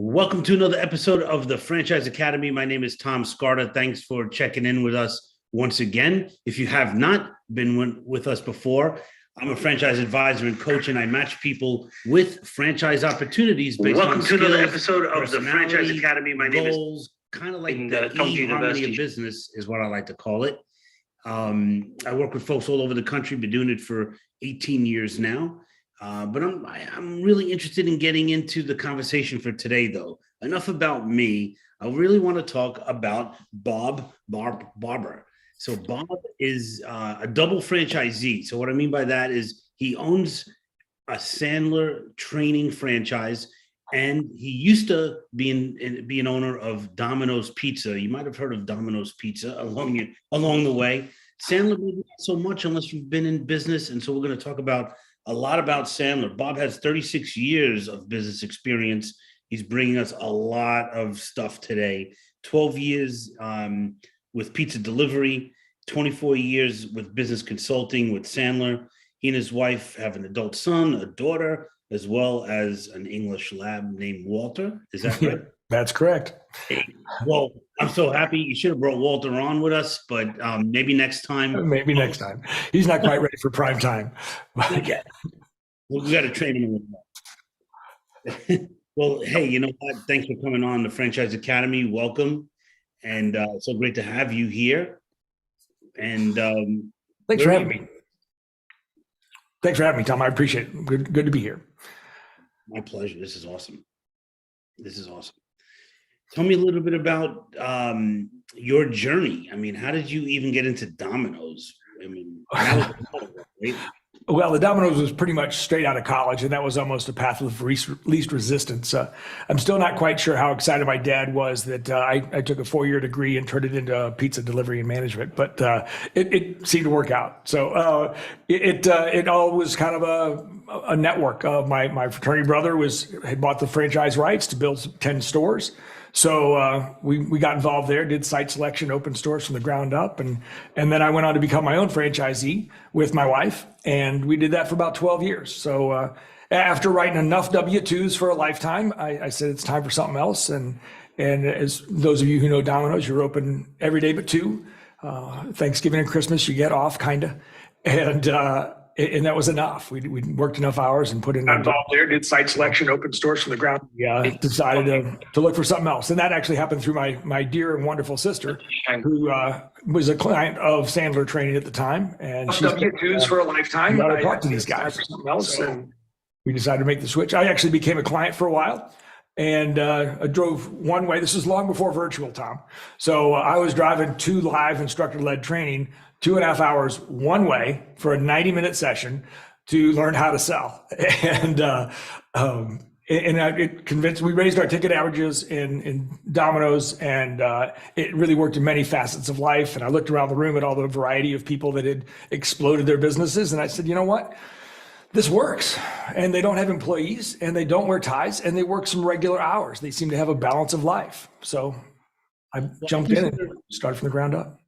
Welcome to another episode of the Franchise Academy. My name is Tom Scarta. Thanks for checking in with us once again. If you have not been with us before, I'm a franchise advisor and coach, and I match people with franchise opportunities based on skills, another episode of the Franchise Academy. My name is kind of like the harmony of business is what I like to call it. I work with folks all over the country, been doing it for 18 years now. But I'm really interested in getting into the conversation for today, though. Enough about me. I really want to talk about Bob Barber. So Bob is a double franchisee. So what I mean by that is he owns a Sandler Training Franchise, and he used to be an owner of Domino's Pizza. You might have heard of Domino's Pizza along the way. Sandler, maybe not so much unless you've been in business, and so we're going to talk about a lot about Sandler. Bob has 36 years of business experience. He's bringing us a lot of stuff today. 12 years with pizza delivery, 24 years with business consulting with Sandler. He and his wife have an adult son, a daughter, as well as an English lab named Walter. Is that right? That's correct. Hey, well, I'm so happy. You should have brought Walter on with us, but maybe next time. Maybe next time. He's not quite ready for prime time. Okay. Well, we got to train him a little more. Well, hey, you know what? Thanks for coming on the Franchise Academy. Welcome. And it's so great to have you here. And thanks for having me. Thanks for having me, Tom. I appreciate it. Good to be here. My pleasure. This is awesome. Tell me a little bit about your journey. I mean, how did you even get into Domino's? I mean, that was a lot of work, right? Well, the Domino's was pretty much straight out of college, and that was almost a path of least resistance. I'm still not quite sure how excited my dad was that I took a 4-year degree and turned it into pizza delivery and management, but it seemed to work out. So it all was kind of a network. My fraternity brother had bought the franchise rights to build 10 stores. So we got involved there, did site selection, opened stores from the ground up. And then I went on to become my own franchisee with my wife. And we did that for about 12 years. So after writing enough W-2s for a lifetime, I said it's time for something else. And as those of you who know Domino's, you're open every day but 2. Thanksgiving and Christmas, you get off, kind of. And that was enough. We worked enough hours and put in. Involved there, did site selection, opened stores from the ground. Yeah, decided to look for something else, and that actually happened through my dear and wonderful sister, who was a client of Sandler Training at the time, and she's W-2s for a lifetime. Got to talk to these guys for something else, and we decided to make the switch. I actually became a client for a while, and I drove one way. This is long before virtual, Tom. So I was driving 2 live instructor-led training, 2.5 hours one way for a 90-minute session to learn how to sell. And it convinced, we raised our ticket averages in Domino's, and it really worked in many facets of life. And I looked around the room at all the variety of people that had exploded their businesses. And I said, you know what? This works. And they don't have employees, and they don't wear ties, and they work some regular hours. They seem to have a balance of life. So I jumped in and started from the ground up.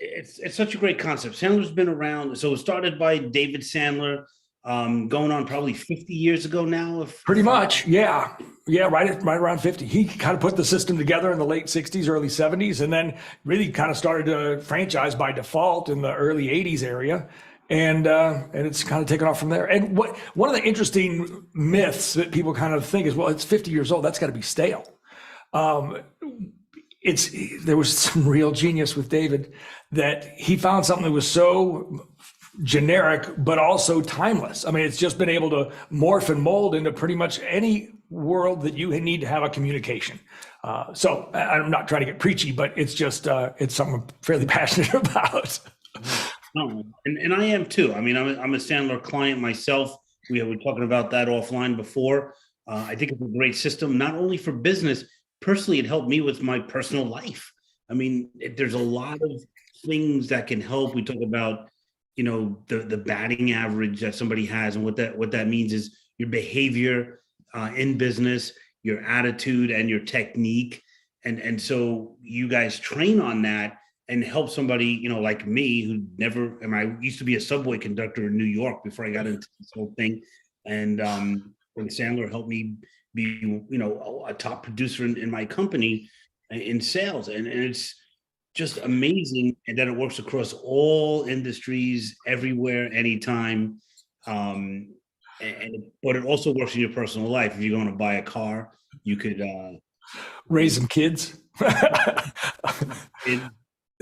It's such a great concept. Sandler's been around. So it started by David Sandler, going on probably 50 years ago now. Pretty much, yeah, right around 50. He kind of put the system together in the late 60s, early 70s, and then really kind of started to franchise by default in the early 80s area. And it's kind of taken off from there. And one of the interesting myths that people kind of think is, well, it's 50 years old. That's got to be stale. There was some real genius with David that he found something that was so generic, but also timeless. I mean, it's just been able to morph and mold into pretty much any world that you need to have a communication. So I'm not trying to get preachy, but it's just, it's something I'm fairly passionate about. No, and I am too. I mean, I'm a Sandler client myself. We were talking about that offline before. I think it's a great system, not only for business. Personally, it helped me with my personal life. I mean, there's a lot of things that can help. We talk about, you know, the batting average that somebody has, and what that means is your behavior in business, your attitude, and your technique. And so you guys train on that and help somebody, you know, like me, who I used to be a subway conductor in New York before I got into this whole thing. And Sandler helped me be, a top producer in my company in sales. And it's just amazing and that it works across all industries, everywhere, anytime. But it also works in your personal life. If you're going to buy a car, you could raise some kids.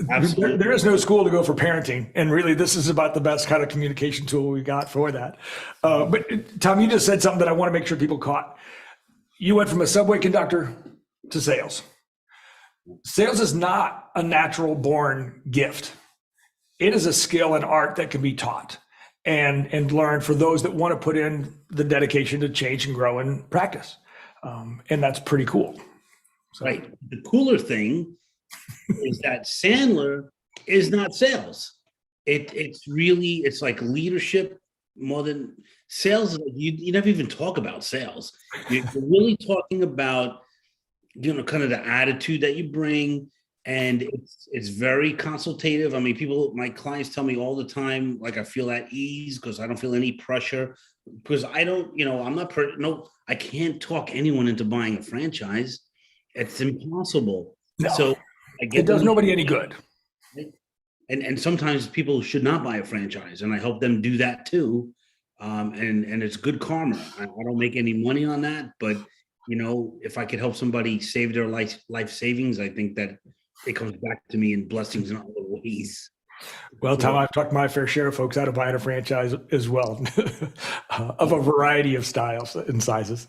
Absolutely. There is no school to go for parenting. And really, this is about the best kind of communication tool we got for that. But Tom, you just said something that I want to make sure people caught. You went from a subway conductor to sales. Sales is not a natural born gift. It is a skill and art that can be taught and learned for those that want to put in the dedication to change and grow and practice. And that's pretty cool. So. Right. The cooler thing is that Sandler is not sales. It's like leadership more than sales. You never even talk about sales. You're really talking about, kind of the attitude that you bring. And it's very consultative. I mean, my clients tell me all the time, like I feel at ease because I don't feel any pressure because I don't, I can't talk anyone into buying a franchise. It's impossible. No, so it does nobody any good. And sometimes people should not buy a franchise, and I help them do that too. And it's good karma. I don't make any money on that, but if I could help somebody save their life savings, I think that it comes back to me in blessings in other ways. Well, Tom, I've talked my fair share of folks out of buying a franchise as well, of a variety of styles and sizes.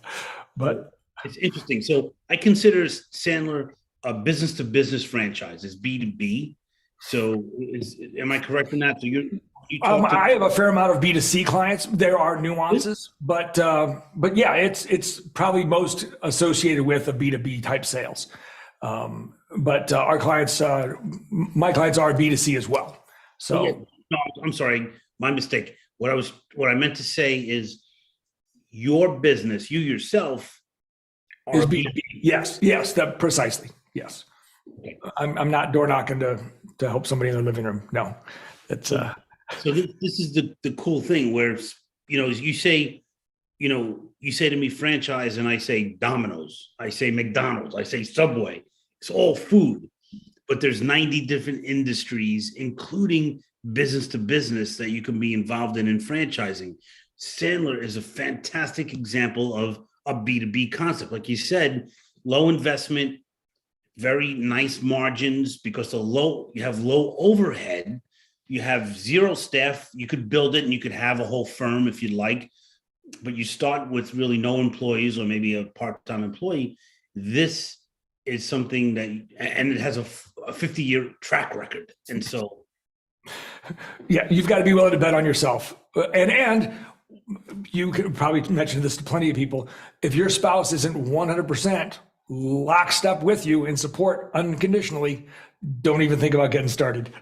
But it's interesting. So I consider Sandler a business-to-business franchise. It's B2B. So am I correct in that? So I have a fair amount of B2C clients. There are nuances, but yeah, it's probably most associated with a B2B type sales. But our clients, my clients are B2C as well. So no, I'm sorry, my mistake. What I meant to say is your business, you yourself is B2B. Yes, that precisely. Yes. Okay. I'm not door knocking to help somebody in their living room. No, it's so this is the cool thing where, you say to me franchise and I say Domino's, I say McDonald's, I say Subway. It's all food, but there's 90 different industries, including business to business, that you can be involved in franchising. Sandler is a fantastic example of a B2B concept. Like you said, low investment, very nice margins because you have low overhead, you have zero staff. You could build it and you could have a whole firm if you'd like, but you start with really no employees or maybe a part-time employee. This is something and it has a 50-year track record. And so, yeah, you've got to be willing to bet on yourself. And you could probably mention this to plenty of people. If your spouse isn't 100% lockstep with you in support unconditionally, don't even think about getting started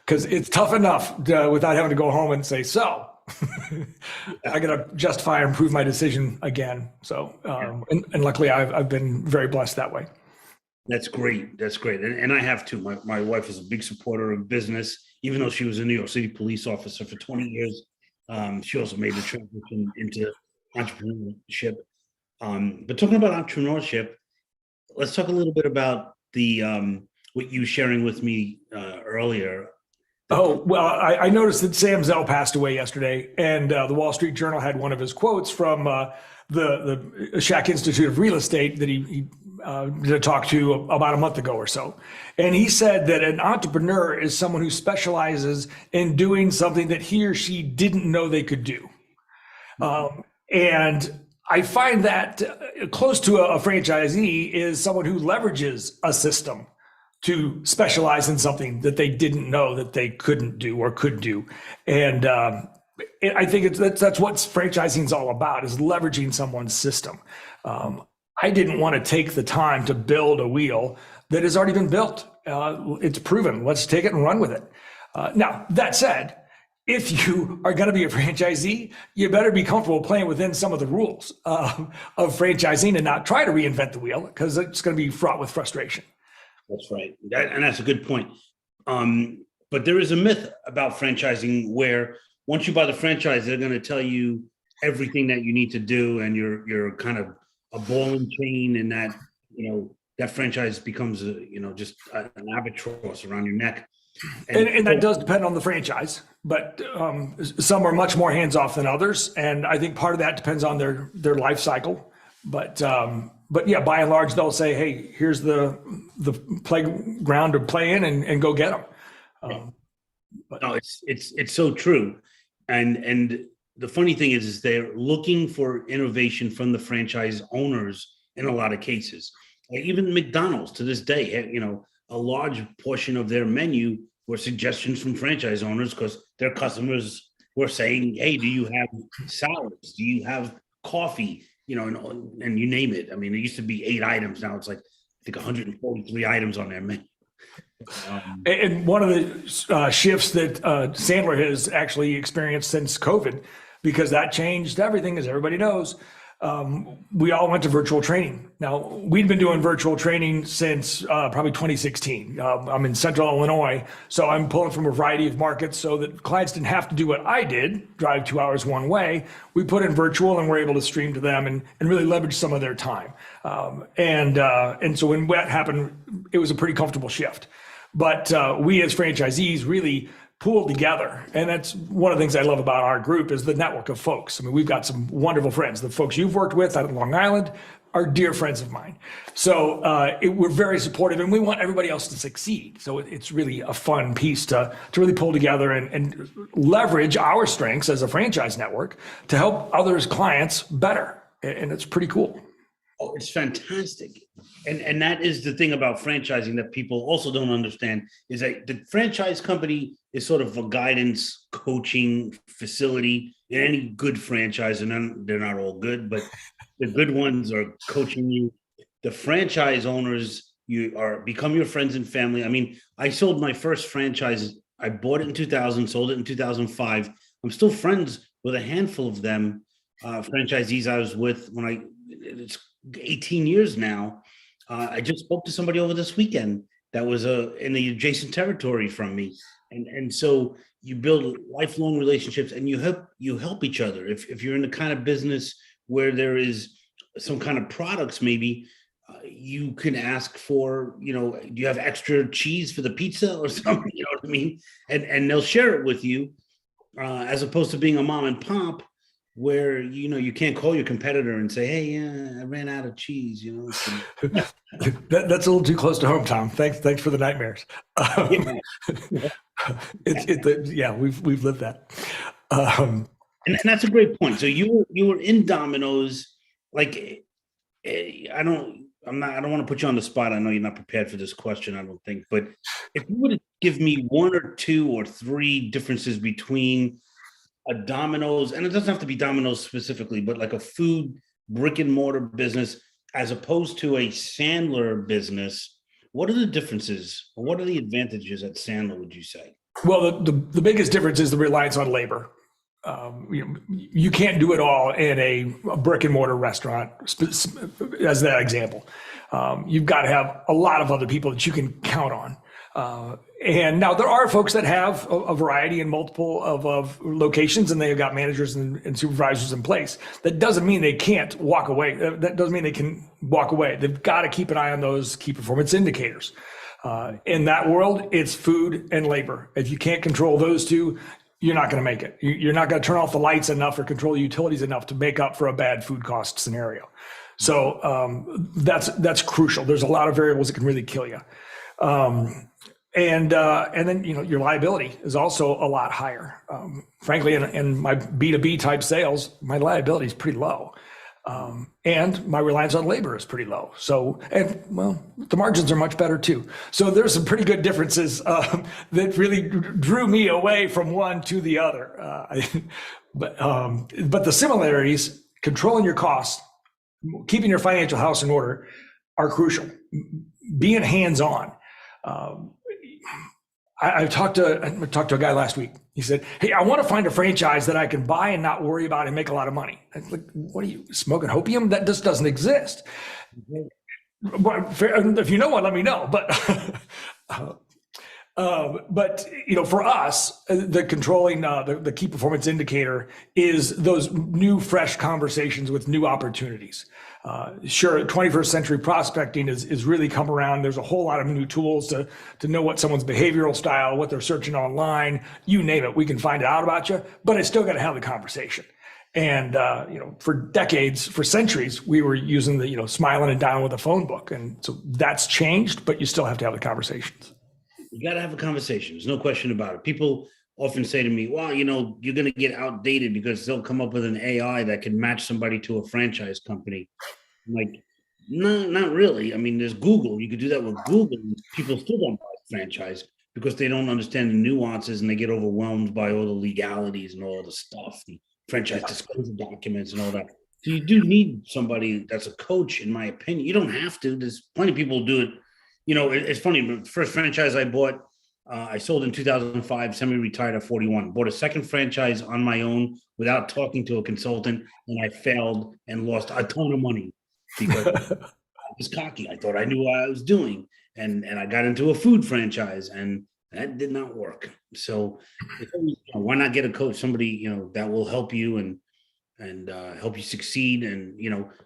because it's tough enough without having to go home and say, so I got to justify and prove my decision again. So, and luckily I've been very blessed that way. That's great. That's great. And I have too. My wife is a big supporter of business, even though she was a New York City police officer for 20 years. She also made the transition into entrepreneurship. But talking about entrepreneurship, let's talk a little bit about what you were sharing with me earlier. Oh, well, I noticed that Sam Zell passed away yesterday, and the Wall Street Journal had one of his quotes from the Shack Institute of Real Estate that he did a talk to about a month ago or so. And he said that an entrepreneur is someone who specializes in doing something that he or she didn't know they could do. And I find that close to a franchisee is someone who leverages a system to specialize in something that they didn't know that they couldn't do or could do. And I think that's what franchising is all about, is leveraging someone's system. I didn't want to take the time to build a wheel that has already been built. It's proven. Let's take it and run with it. Now, that said, if you are going to be a franchisee, you better be comfortable playing within some of the rules of franchising and not try to reinvent the wheel, because it's going to be fraught with frustration. That's right. And that's a good point. But there is a myth about franchising where once you buy the franchise, they're going to tell you everything that you need to do, and you're kind of a ball and chain, and that that franchise becomes just an albatross around your neck. And that does depend on the franchise, but some are much more hands off than others, and I think part of that depends on their life cycle. But yeah, by and large, they'll say, "Hey, here's the playground to play in, and go get them." No, it's so true, and the funny thing is they're looking for innovation from the franchise owners in a lot of cases. Like even McDonald's to this day, a large portion of their menu were suggestions from franchise owners because their customers were saying, "Hey, do you have salads? Do you have coffee?" And you name it. I mean, it used to be 8 items. Now it's like, I think 143 items on their menu. And one of the shifts that Sandler has actually experienced since COVID, because that changed everything, as everybody knows. We all went to virtual training. Now, we'd been doing virtual training since probably 2016. I'm in Central Illinois, so I'm pulling from a variety of markets so that clients didn't have to do what I did, drive 2 hours one way. We put in virtual and we're able to stream to them and really leverage some of their time. And so when that happened, it was a pretty comfortable shift. But we as franchisees really pooled together. And that's one of the things I love about our group is the network of folks. I mean, we've got some wonderful friends. The folks you've worked with out of Long Island are dear friends of mine. So we're very supportive and we want everybody else to succeed. So it's really a fun piece to really pull together and leverage our strengths as a franchise network to help others' clients better. And it's pretty cool. Oh, it's fantastic. And that is the thing about franchising that people also don't understand is that the franchise company is sort of a guidance coaching facility in any good franchise. And they're not all good, but the good ones are coaching you. The franchise owners, become your friends and family. I mean, I sold my first franchise. I bought it in 2000, sold it in 2005. I'm still friends with a handful of them, franchisees I was with it's 18 years now. I just spoke to somebody over this weekend that was in the adjacent territory from me. And so you build lifelong relationships and you help each other. If you're in the kind of business where there is some kind of products, maybe you can ask for, do you have extra cheese for the pizza or something? You know what I mean? And they'll share it with you, as opposed to being a mom and pop where, you can't call your competitor and say, "Hey, I ran out of cheese," That's a little too close to home, Tom. Thanks for the nightmares. We've lived that. And that's a great point. So you were in Domino's, like, I don't want to put you on the spot. I know you're not prepared for this question, I don't think, but if you were to give me 1 or 2 or 3 differences between a Domino's, and it doesn't have to be Domino's specifically, but like a food brick and mortar business as opposed to a Sandler business, what are the differences or what are the advantages at Sandler, would you say? Well, the biggest difference is the reliance on labor. You can't do it all in a brick and mortar restaurant, as that example. You've got to have a lot of other people that you can count on. And now there are folks that have a variety in multiple of locations and they've got managers and supervisors in place. That doesn't mean they can't walk away. That doesn't mean they can walk away. They've got to keep an eye on those key performance indicators. In that world, it's food and labor. If you can't control those two, you're not going to make it. You're not going to turn off the lights enough or control the utilities enough to make up for a bad food cost scenario. So that's crucial. There's a lot of variables that can really kill you. And then, your liability is also a lot higher. Frankly, in my B2B type sales, my liability is pretty low. And my reliance on labor is pretty low. So, the margins are much better too. So there's some pretty good differences that really drew me away from one to the other. But the similarities, controlling your costs, keeping your financial house in order are crucial. Being hands-on. I talked to a guy last week. He said, "Hey, I want to find a franchise that I can buy and not worry about and make a lot of money." I was like, "What are you smoking opium? That just doesn't exist." If you know one, let me know. But But for us, the controlling the key performance indicator is those new, fresh conversations with new opportunities. Sure, 21st century prospecting is really come around. There's a whole lot of new tools to know what someone's behavioral style, what they're searching online, you name it. We can find out about you, but I still got to have the conversation. And for decades, for centuries, we were using the smiling and dialing with a phone book, and so that's changed. But you still have to have the conversations. You got to have a conversation. There's no question about it. People often say to me, well, you're going to get outdated because they'll come up with an AI that can match somebody to a franchise company. I'm like, no, not really. I mean, there's Google. You could do that with Google. People still don't buy franchise because they don't understand the nuances and they get overwhelmed by all the legalities and all the stuff, the franchise disclosure documents and all that. So you do need somebody that's a coach, in my opinion. You don't have to. There's plenty of people who do it. It's funny. The first franchise I bought, I sold in 2005, semi-retired at 41. Bought a second franchise on my own without talking to a consultant, and I failed and lost a ton of money because I was cocky. I thought I knew what I was doing, and I got into a food franchise, and that did not work. So why not get a coach, somebody that will help you and help you succeed? And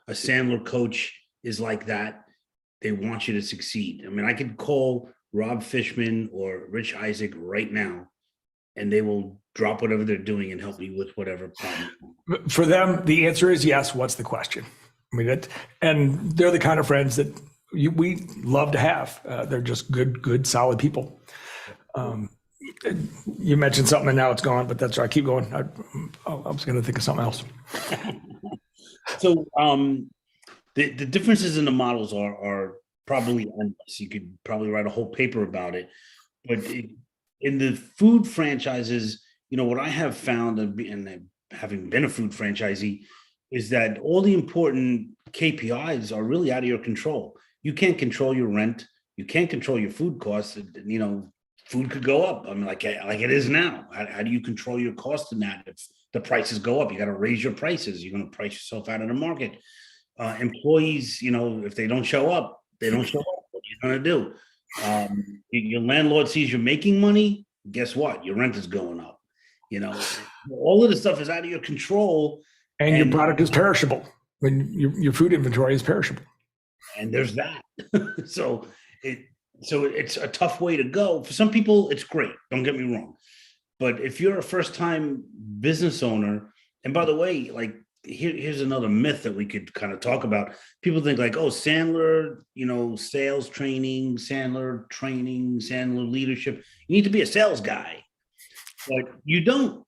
a Sandler coach is like that. They want you to succeed. I mean, I could call Rob Fishman or Rich Isaac right now, and they will drop whatever they're doing and help me with whatever problem. For them, the answer is yes. What's the question? I mean, and they're the kind of friends that we love to have. They're just good, solid people. You mentioned something and now it's gone, but that's right. Keep going. I was going to think of something else. So, the differences in the models are probably endless. You could probably write a whole paper about it. But in the food franchises, what I have found, and having been a food franchisee, is that all the important KPIs are really out of your control. You can't control your rent. You can't control your food costs. Food could go up. I mean, like it is now. How do you control your cost in that? If the prices go up, you got to raise your prices. You're going to price yourself out of the market. Employees, if they don't show up, they don't show up. What are you going to do? Your landlord sees you're making money. Guess what? Your rent is going up. All of this stuff is out of your control. And your product is perishable. When your food inventory is perishable. And there's that. So it's a tough way to go. For some people, it's great. Don't get me wrong. But if you're a first-time business owner, and by the way, like, here's another myth that we could kind of talk about. People think like, oh, Sandler, sales training, Sandler leadership. You need to be a sales guy. But you don't.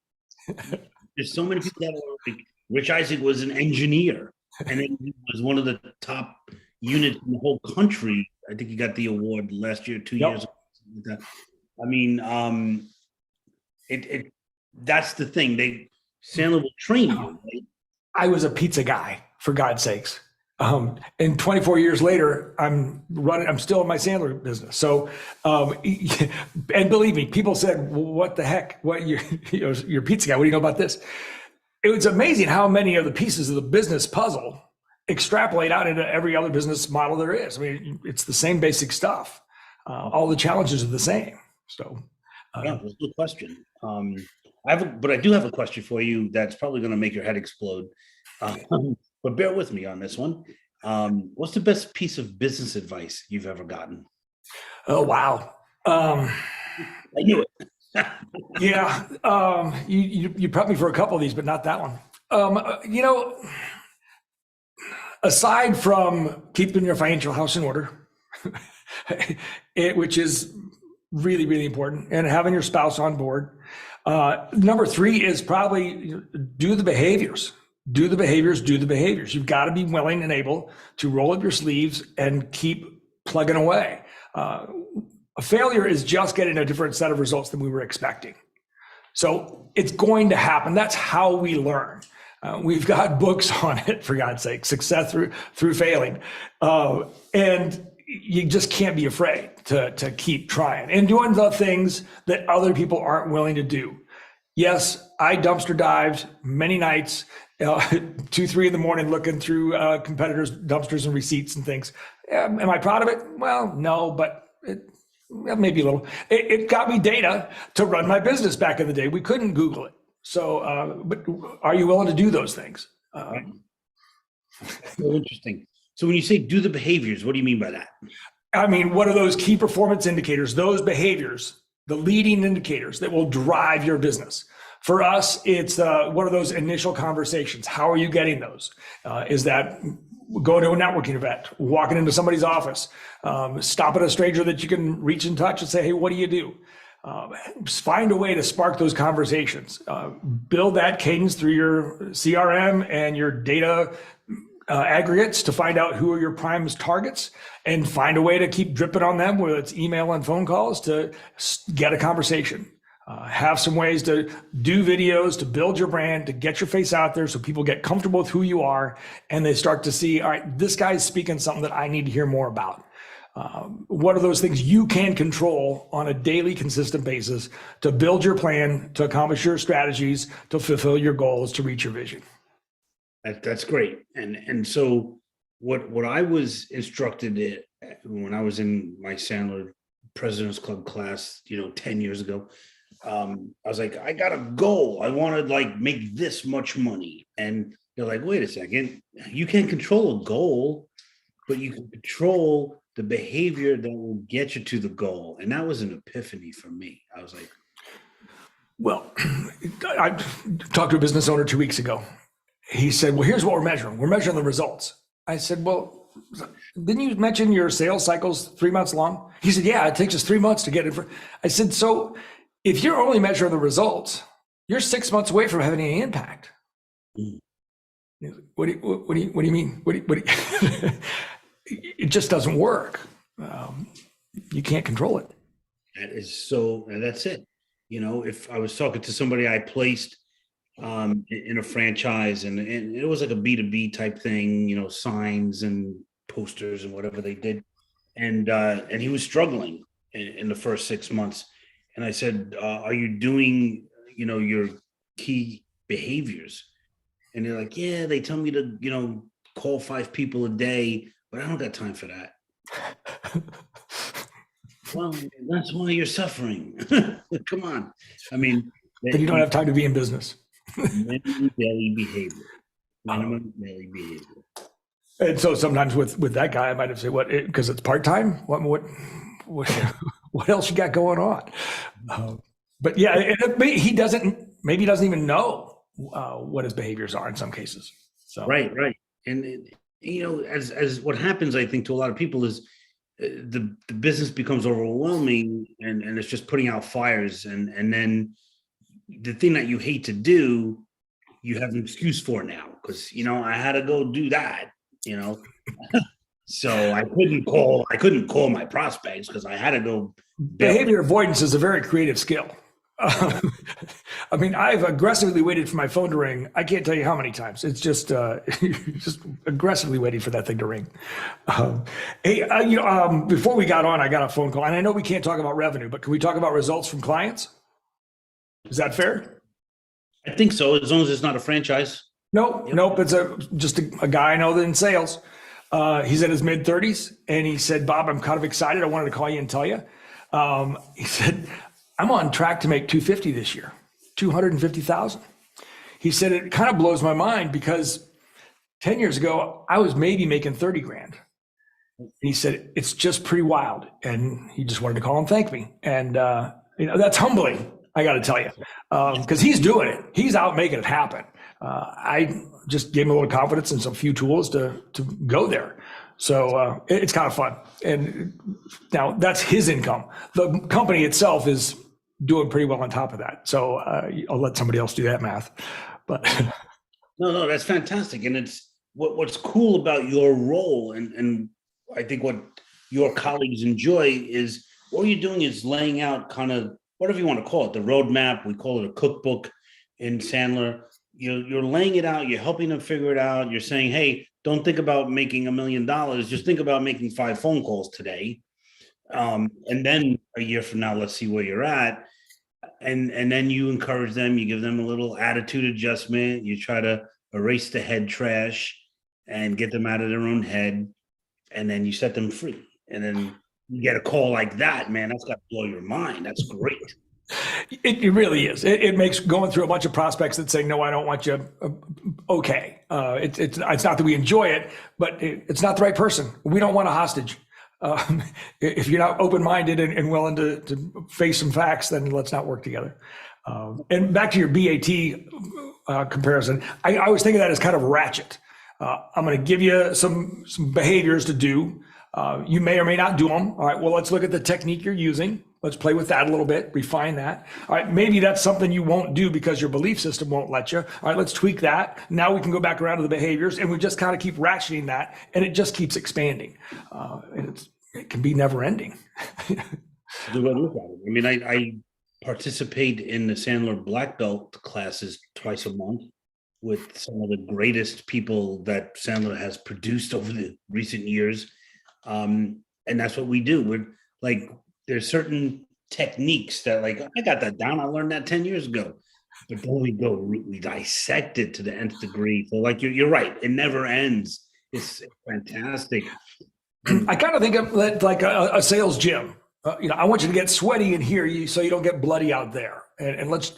There's so many people that are like, Rich Isaac was an engineer, and then he was one of the top units in the whole country. I think he got the award last year, 2 years ago. I mean, that's the thing. Sandler will train you, right? I was a pizza guy, for God's sakes. And 24 years later, I'm still in my Sandler business. So, and believe me, people said, well, what the heck? What you're a pizza guy. What do you know about this? It was amazing how many of the pieces of the business puzzle extrapolate out into every other business model there is. I mean, it's the same basic stuff. All the challenges are the same. So, yeah, there's no question. But I do have a question for you that's probably going to make your head explode. But bear with me on this one. What's the best piece of business advice you've ever gotten? Oh, wow. I knew it. Yeah. You prepped me for a couple of these, but not that one. Aside from keeping your financial house in order, which is really, really important, and having your spouse on board. Number 3 is probably do the behaviors. Do the behaviors. You've got to be willing and able to roll up your sleeves and keep plugging away. A failure is just getting a different set of results than we were expecting. So it's going to happen. That's how we learn. We've got books on it, for God's sake, success through failing. And you just can't be afraid to keep trying and doing the things that other people aren't willing to do. Yes, I dumpster dived many nights, 2, 3 in the morning, looking through competitors' dumpsters and receipts and things. Am I proud of it? Well, no, but well, maybe a little. It got me data to run my business back in the day. We couldn't Google it. So, but are you willing to do those things? Right. So interesting. So when you say do the behaviors, what do you mean by that? I mean, what are those key performance indicators, those behaviors, the leading indicators that will drive your business? For us, it's what are those initial conversations? How are you getting those? Is that going to a networking event, walking into somebody's office, stopping a stranger that you can reach and touch and say, hey, what do you do? Find a way to spark those conversations. Build that cadence through your CRM and your data aggregates to find out who are your prime targets, and find a way to keep dripping on them, whether it's email and phone calls, to get a conversation. Have some ways to do videos, to build your brand, to get your face out there so people get comfortable with who you are, and they start to see, all right, this guy's speaking something that I need to hear more about. What are those things you can control on a daily, consistent basis to build your plan, to accomplish your strategies, to fulfill your goals, to reach your vision? That's great. And so what I was instructed when I was in my Sandler President's Club class, 10 years ago, I was like, I got a goal. I want to like make this much money. And they're like, wait a second, you can't control a goal, but you can control the behavior that will get you to the goal. And that was an epiphany for me. I was like, well, I talked to a business owner 2 weeks ago. He said, well, here's what we're measuring. We're measuring the results. I said, well, didn't you mention your sales cycle's 3 months long? He said, yeah, it takes us 3 months to get it. I said, so if you're only measuring the results, you're 6 months away from having any impact. What do you mean? It just doesn't work. You can't control it. That is so, and that's it. If I was talking to somebody I placed in a franchise, and it was like a B2B type thing, signs and posters and whatever they did. And he was struggling in the first 6 months. And I said, are you doing, your key behaviors? And they're like, yeah, they tell me to, call 5 people a day, but I don't got time for that. Well, that's why you're suffering. Come on. I mean, then you don't have time to be in business. Minimum daily behavior. Daily behavior. And so sometimes with that guy, I might have said, what, because it's part-time? What else you got going on? But yeah, he maybe doesn't even know what his behaviors are in some cases. So Right. And as what happens, I think, to a lot of people is the business becomes overwhelming, and it's just putting out fires, and then the thing that you hate to do, you have an excuse for now, because I had to go do that, so I couldn't call my prospects because I had to go. Behavior avoidance is a very creative skill. I mean, I've aggressively waited for my phone to ring. I can't tell you how many times. It's just just aggressively waiting for that thing to ring. Hey, before we got on, I got a phone call, and I know we can't talk about revenue, but can we talk about results from clients? Is that fair? I think so, as long as it's not a franchise. Nope. It's just a guy I know that in sales. He's in his mid-30s, and he said, Bob, I'm kind of excited. I wanted to call you and tell you. He said, I'm on track to make 250 this year, 250,000. He said, it kind of blows my mind because 10 years ago, I was maybe making 30 grand. And he said, it's just pretty wild. And he just wanted to call and thank me. And, that's humbling, I got to tell you, because he's doing it. He's out making it happen. I just gave him a little confidence and some few tools to go there. So it's kind of fun. And now that's his income. The company itself is doing pretty well on top of that. So I'll let somebody else do that math. But no, that's fantastic. And it's what's cool about your role, and I think what your colleagues enjoy is all you're doing is laying out kind of whatever you want to call it, the roadmap. We call it a cookbook in Sandler. You're laying it out. You're helping them figure it out. You're saying, hey, don't think about making $1 million. Just think about making 5 phone calls today. And then a year from now, let's see where you're at. And then you encourage them. You give them a little attitude adjustment. You try to erase the head trash and get them out of their own head. And then you set them free. And then, you get a call like that, man, that's got to blow your mind. That's great. It really is. It makes going through a bunch of prospects that say, no, I don't want you. Okay. It's not that we enjoy it, but it's not the right person. We don't want a hostage. If you're not open-minded and willing to face some facts, then let's not work together. And back to your BAT comparison, I always think of that as kind of ratchet. I'm going to give you some behaviors to do. You may or may not do them. All right, well, let's look at the technique you're using. Let's play with that a little bit, refine that. All right, maybe that's something you won't do because your belief system won't let you. All right, let's tweak that. Now we can go back around to the behaviors, and we just kind of keep ratcheting that, and it just keeps expanding. And it can be never ending. The way I look at it. I mean, I participate in the Sandler Black Belt classes twice a month with some of the greatest people that Sandler has produced over the recent years. And that's what we do. We're like, there's certain techniques that like, I got that down. I learned that 10 years ago, but then we dissect it to the nth degree. So like, you're right. It never ends. It's fantastic. I kind of think of it like a sales gym. I want you to get sweaty in here so you don't get bloody out there. And let's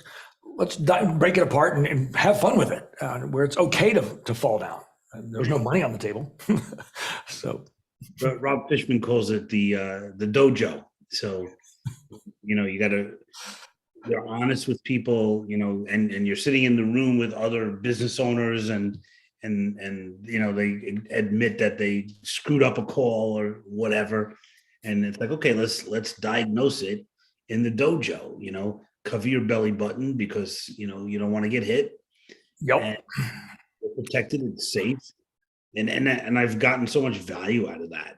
break it apart and have fun with it, where it's okay to fall down. And there's no money on the table. So, but Rob Fishman calls it the dojo. So, you're honest with people, and you're sitting in the room with other business owners and they admit that they screwed up a call or whatever. And it's like, okay, let's diagnose it in the dojo, cover your belly button because, you don't want to get hit. Yep. And you're protected, it's safe. And I've gotten so much value out of that.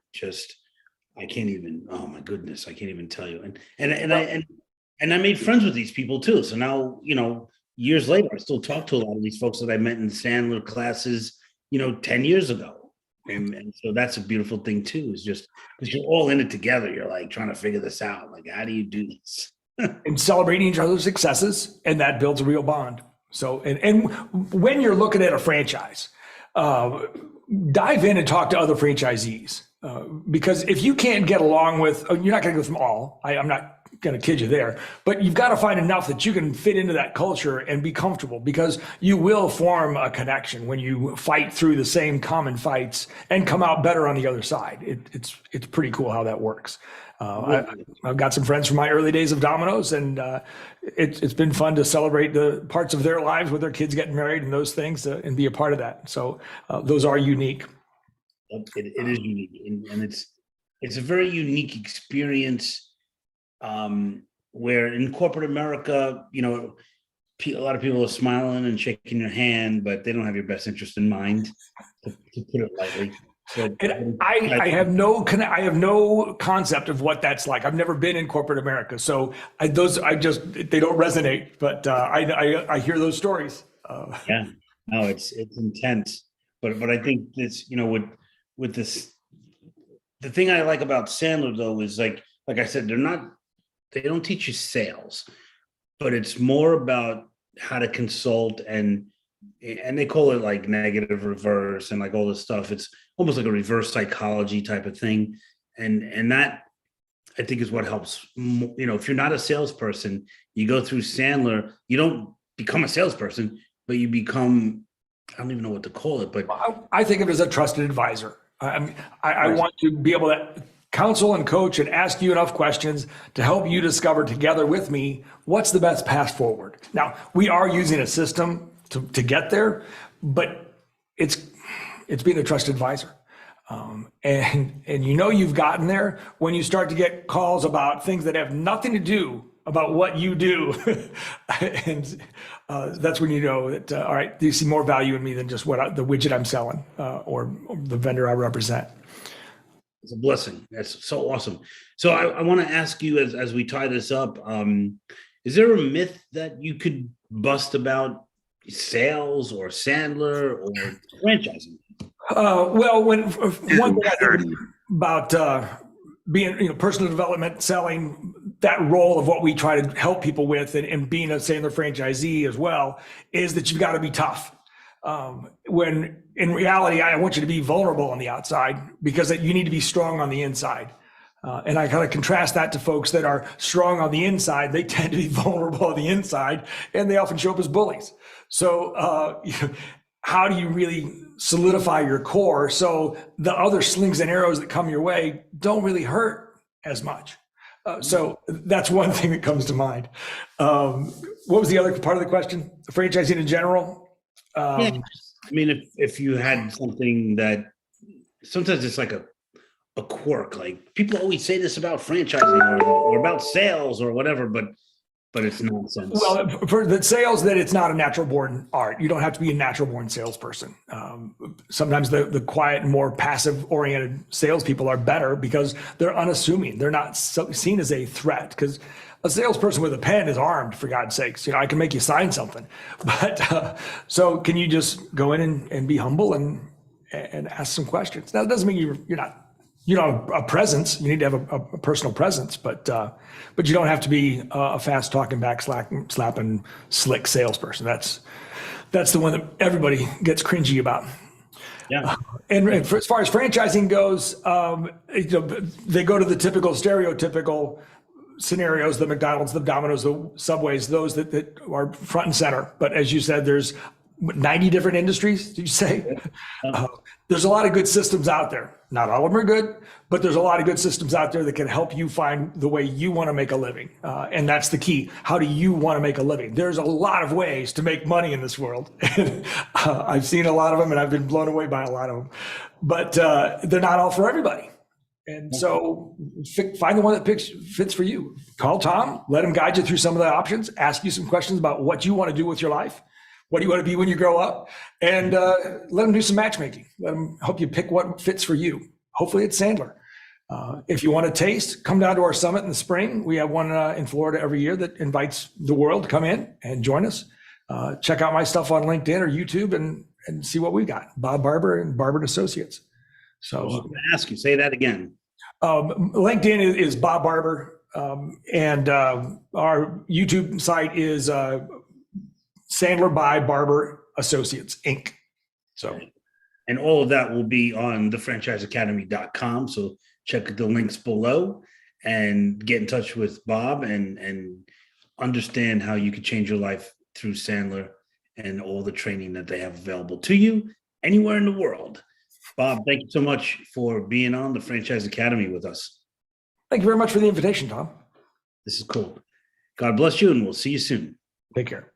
I can't even, oh my goodness, I can't even tell you. And I made friends with these people too. So now, years later, I still talk to a lot of these folks that I met in Sandler classes, 10 years ago. And so that's a beautiful thing too, is just because you're all in it together. You're like trying to figure this out. Like, how do you do this? And celebrating each other's successes, and that builds a real bond. So, and when you're looking at a franchise, dive in and talk to other franchisees. Because if you can't get along with, you're not going to go from all, I'm not going to kid you there, but you've got to find enough that you can fit into that culture and be comfortable, because you will form a connection when you fight through the same common fights and come out better on the other side. It's pretty cool how that works. I've got some friends from my early days of Domino's, and it's been fun to celebrate the parts of their lives with their kids getting married and those things, and be a part of that. So those are unique. It is unique, and it's a very unique experience. Where in corporate America, a lot of people are smiling and shaking your hand, but they don't have your best interest in mind, to put it lightly. So, and I have no concept of what that's like. I've never been in corporate America, so they don't resonate. But I hear those stories. Yeah, no, it's intense. But I think this, with this, the thing I like about Sandler though is like I said, they don't teach you sales, but it's more about how to consult, and they call it like negative reverse and like all this stuff. It's almost like a reverse psychology type of thing. And that, I think, is what helps. If you're not a salesperson, you go through Sandler, you don't become a salesperson, but you become, I don't even know what to call it, but I think of it as a trusted advisor. I want to be able to counsel and coach and ask you enough questions to help you discover together with me what's the best path forward. Now, we are using a system to get there, but it's being a trusted advisor. And you've gotten there when you start to get calls about things that have nothing to do about what you do. And that's when you know that, all right, do you see more value in me than just the widget I'm selling or the vendor I represent? It's a blessing. That's so awesome. So I want to ask you, as we tie this up, is there a myth that you could bust about sales or Sandler or franchising? Well, one thing I heard about being, personal development, selling, that role of what we try to help people with, and being a Sandler franchisee as well, is that you've got to be tough. When in reality, I want you to be vulnerable on the outside, because you need to be strong on the inside. And I kind of contrast that to folks that are strong on the inside. They tend to be vulnerable on the inside, and they often show up as bullies. So how do you really solidify your core so the other slings and arrows that come your way don't really hurt as much? So that's one thing that comes to mind. What was the other part of the question? Franchising in general? Yeah, I mean, if you had something that sometimes it's like a quirk, like people always say this about franchising or about sales or whatever, but it's nonsense. Well, for the sales, that it's not a natural born art. You don't have to be a natural born salesperson. Sometimes the quiet and more passive oriented salespeople are better because they're unassuming. They're not seen as a threat, because a salesperson with a pen is armed, for God's sakes. I can make you sign something. But so can you just go in and be humble and ask some questions? Now, it doesn't mean you're not, a presence. You need to have a personal presence, but you don't have to be a fast talking, back slapping, slick salesperson. That's the one that everybody gets cringy about. Yeah. And as far as franchising goes, they go to the typical stereotypical scenarios: the McDonald's, the Domino's, the Subways, those that are front and center. But as you said, there's 90 different industries, did you say? There's a lot of good systems out there. Not all of them are good, but there's a lot of good systems out there that can help you find the way you want to make a living. And that's the key. How do you want to make a living? There's a lot of ways to make money in this world. I've seen a lot of them, and I've been blown away by a lot of them, but they're not all for everybody. And so find the one that fits for you. Call Tom, let him guide you through some of the options, ask you some questions about what you want to do with your life. What do you want to be when you grow up? And let them do some matchmaking. Let them help you pick what fits for you. Hopefully it's Sandler. If you want to taste, come down to our summit in the spring. We have one in Florida every year that invites the world to come in and join us. Check out my stuff on LinkedIn or YouTube and see what we got. Bob Barber and Barber & Associates. So I was going to ask you, say that again. LinkedIn is Bob Barber. And our YouTube site is Sandler by Barber Associates, Inc. So, and all of that will be on thefranchiseacademy.com. So check the links below and get in touch with Bob and understand how you could change your life through Sandler and all the training that they have available to you anywhere in the world. Bob, thank you so much for being on the Franchise Academy with us. Thank you very much for the invitation, Tom. This is cool. God bless you, and we'll see you soon. Take care.